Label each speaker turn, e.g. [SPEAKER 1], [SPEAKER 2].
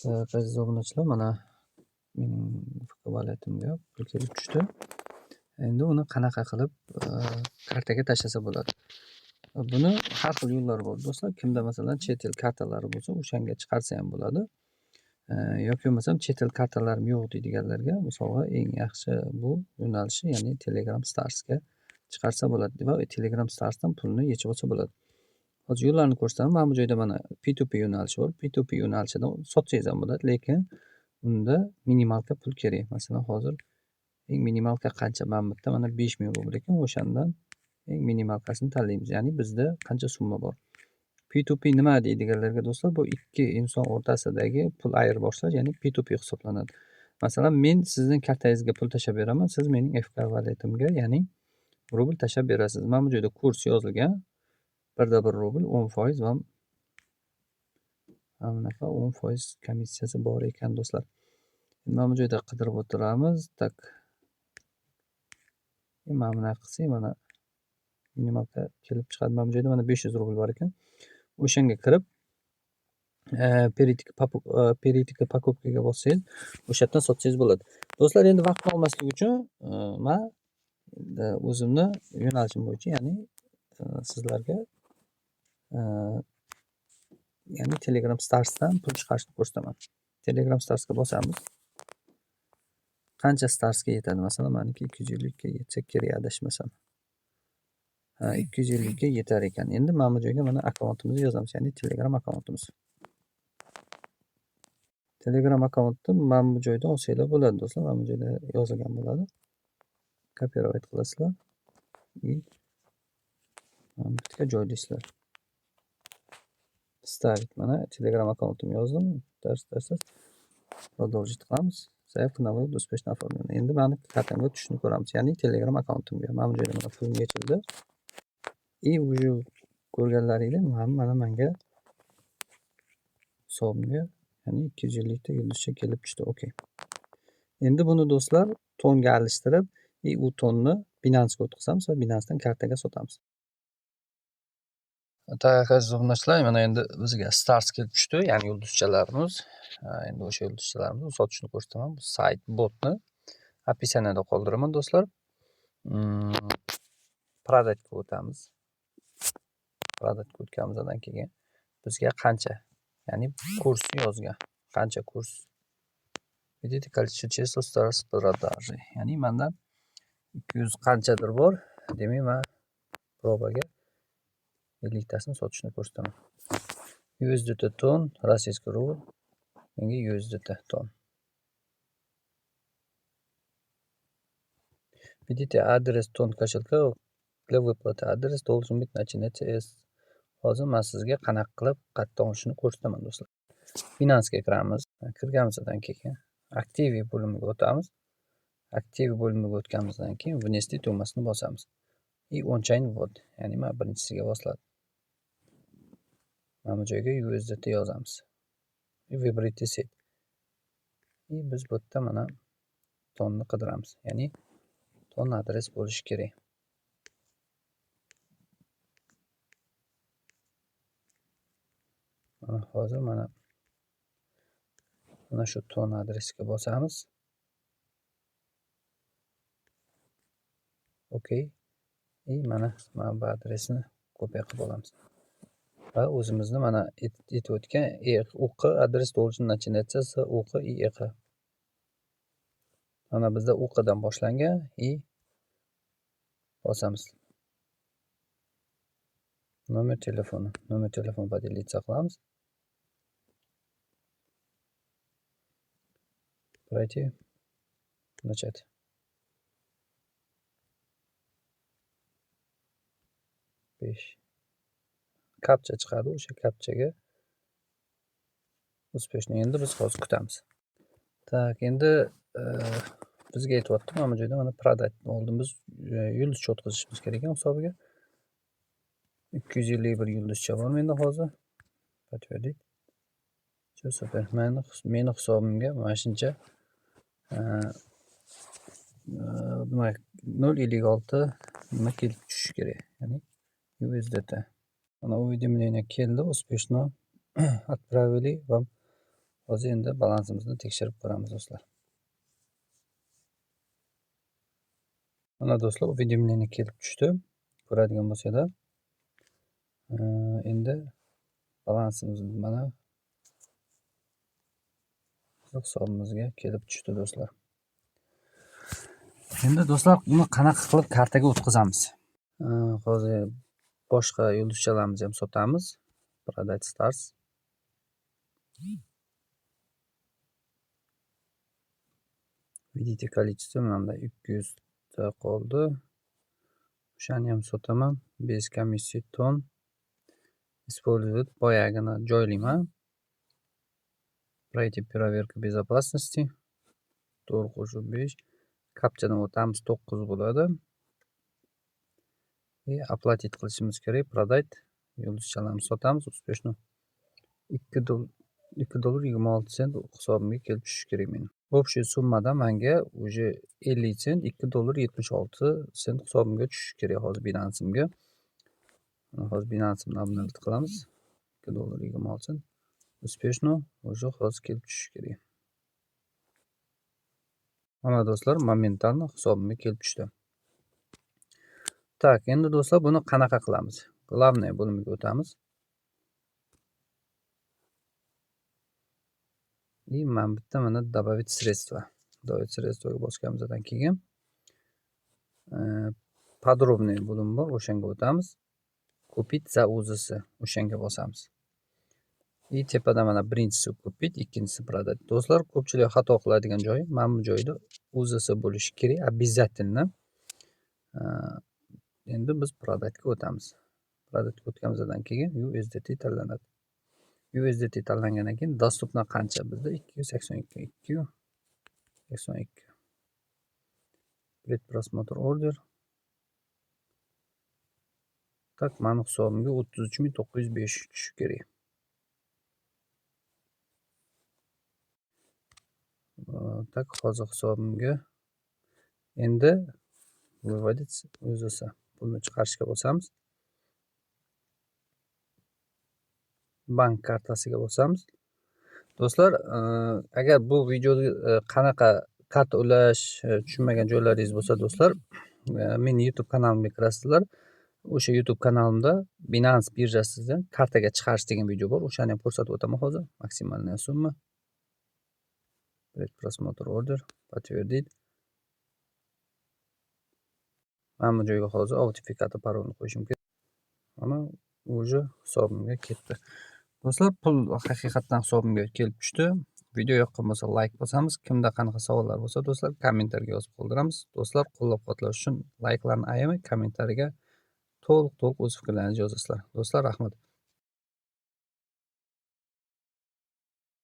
[SPEAKER 1] Aziz obunachilar, mana mening faoliyatimga pul kelib tushdi. Endi uni qanaqa qilib kartaga tashlasa bo'ladi? Buni har xil yo'llari bor do'stlar. Kimda masalan chet el kartalari bo'lsa, o'shanga chiqarsa ham bo'ladi. Yoki bo'lmasam chet el kartalarim yo'q deydiganlarga misolga eng yaxshi bu yo'nalishi, ya'ni Telegram Starsga chiqarsa bo'ladi va Telegram Starsdan pulni yechib olsa bo'ladi. Hozir yo'llarini ko'rsataman. Mana bu joyda mana P2P yo'nalishi bor. P2P yo'nalishidan sotsangiz ham bo'ladi, lekin unda minimalka pul kerak. Masalan, hozir eng minimalka qancha? Mana bu yerda mana 5000 rubl ekan, o'shandan eng minimalkasini tanlaymiz. Ya'ni bizda qancha summa bor? P2P nima deydiganlarga do'stlar, bu ikki inson o'rtasidagi pul ayirboshlash, ya'ni P2P hisoblanadi. Masalan, men sizning kartangizga pul tashlab beraman, siz mening FK valyutamga, ya'ni rubl tashlab berasiz. Mana bu joyda kurs yozilgan. 1 rubl 10% va mana bunaqa 10% komissiyasi bor ekan do'stlar. Mana bu joyda qidirib o'tiramiz. Tak. Mana bunaqa qilsak, mana minimalka kelib chiqadi. Mana bu joyda mana 500 rubl bor ekan. O'shanga kirib peritika покупкаga bossangiz, o'sha yerdan sotsangiz bo'ladi. Do'stlar, endi vaqtni olmaslik uchun men o'zimni yo'nalishim bo'yicha, ya'ni sizlarga ya'ni Telegram Starsdan pul chiqarishni ko'rsataman. Telegram Starsga bosamiz. Qancha Starsga yetadi? Masalan, meniki 250 ga yetsa kerak adashmasam. 250 ga yetar ekan. Endi mana bu joyga mana akkauntimizni yozamiz, ya'ni Telegram akkauntimiz. Telegram akkauntni mana bu joyda olsanglar bo'ladi do'stlar. Mana bu joyda yozilgan bo'ladi. Kopировать qilasizlar. Mana bu yerga joylaysizlar. Ставить. Mana Telegram akkauntimni yozdim. Продолжить qilamiz. Заявка на вывод успешно оформлена. Endi meni kartamga tushishini ko'ramiz, ya'ni Telegram akkauntimga. Mana bu joyda mana pulim yechildi. Уже ko'rganlaringdek, mana menga hisobimga, ya'ni 250 ta yulduzcha kelib tushdi. Okey. Endi buni do'stlar tonga alishtirib, u tonni Binance'ga o'tkazamiz va Binance'dan kartaga sotamiz. Aziz obunachilar, mana endi bizga Stars kelib tushdi, ya'ni yulduzchalarimiz. Endi o'sha yulduzchalarimizni sotishni ko'rsataman. Bu sayt botni описаниеda qoldiraman do'stlar. Продать-ga o'tamiz. Продать-ga o'tganimizdan keyin bizga qancha, ya'ni kursni yozgan. Qancha kurs? Видите, количество чисел Stars продажи. Ya'ni menda 200 qanchadir bor. Demak, men probaga 50 tasini sotishni ko'rsataman. USDT ton, российский рубль. Menga USDT ton. Видите, адрес тон кошелька для выплаты. Адрес должен быть начинаться с. Hozir men sizga qanaqa qilib qayerdan olishni ko'rsataman do'stlar. Binance'ga kiramiz. Kirganimizdan keyin aktiviy bo'limiga o'tamiz. Aktiviy bo'limiga o'tganimizdan keyin внести tugmasini bosamiz. И onchayn vod, ya'ni men birinchisiga boshladim. Mana bu joyga USDT yozamiz. Выберите сеть. И biz bu yerda mana tonni qidiramiz. Ya'ni ton adres bo'lishi kerak. Hozir mana shu ton adresiga bosamiz. Okey. Mana bu adresni kopiya qilib olamiz. Va o'zimizni mana aytib o'tgan o'q adres должен начинаться с o'q и eq. Mana bizda o'qdan boshlangan и bosamiz. Nomer telefon поделиться qilamiz. Пройти. Начать. Kapcha chiqadi, o'sha kapchaga uspешно. Endi biz hozir kutamiz. Tak, endi bizga aytyapti, mana bu joyda mana продать oldin biz yulduzcha o'tkazishimiz kerak ekan hisobiga. 251 yulduzcha bor menda hozir. Подтвердить. Все super. Meni hisobimga mana shuncha 0.56 nima kelib tushishi kerak, ya'ni USDT. Mana уведомление keldi, успешно отправили вам Hozir endi balansimizni tekshirib ko'ramiz do'stlar. Mana do'stlar, уведомление kelib tushdi. Ko'radigan bo'lsanglar. Endi balansimiz mana hisobimizga kelib tushdi do'stlar. Endi do'stlar, buni qanaqa qilib kartaga o'tkazamiz? Hozir boshqa yulduzchalarimizni ham sotamiz. Продать stars. Видите, количество mana 200 ta qoldi. O'shani ham sotaman. Без комиссии ton. Использовать boyagini joylayman. Пройти проверку безопасности. 4.5. Kapchadan o'tamiz, 9 bo'ladi. Оплатить qilishimiz kerak. Продать yulduzchalarni sotamiz. Успешно 2 dollar 26 sent hisobimga kelib tushishi kerak mening. Общий summada menga уже 50 sent 2 dollar 76 sent hisobimga tushishi kerak hozir Binance'imga. Hozir Binance'imni обновить qilamiz. 2 dollar 26 sent. Успешно уже hozir kelib tushishi kerak. Mana do'stlar, momentalno hisobimga kelib tushdi. Tak, endi do'stlar, buni qanaqa qilamiz? Главное bo'limiga o'tamiz. И men bitta mana добавить средства. Добавить средствоga bosganimizdan keyin подробный bo'lim bor, o'shanga o'tamiz. Купить за o'zisi, o'shanga bosamiz. И tepada mana birinchisi купить, ikkinchisi продать. Do'stlar, ko'pchilik xato qiladigan joyi, mana bu joyda o'zisi bo'lishi kerak, обязательно. Endi biz продать ga o'tamiz. Продать ga o'tganimizdan keyin USDT tanlanadi. USDT tanlangandan keyin dostupno qancha bizda? 282. Предпросмотр order. Tak, mani hisobimga 33.905 tushishi kerak. Tak, hozir hisobimga endi выводить o'zisi. Pulni chiqarishga bosamiz. Bank kartasiga bosamiz. Do'stlar, agar bu videoda qanaqa karta ulash tushunmagan joylaringiz bo'lsa do'stlar, meni YouTube kanalimga kirasizlar. O'sha YouTube kanalimda Binance birjasidan kartaga chiqarish degan video bor. O'shani ham ko'rsatib o'taman hozir. Maksimalniy summa. Предпросмотр order. Подтвердить. Mana bu joyga hozir autentifikator parolni qo'yishim kerak. Mana уже hisobimga ketdi. Do'stlar, pul haqiqatan hisobimga kelib tushdi. Video yoqqan bo'lsa like bosamiz. Kimda qanaqa savollar bo'lsa do'stlar, kommentariyaga yozib qoldiramiz. Do'stlar, qo'llab-quvvatlash uchun likelarni ayamay, kommentariyaga to'liq o'z fikrlaringizni yozasizlar. Do'stlar, rahmat.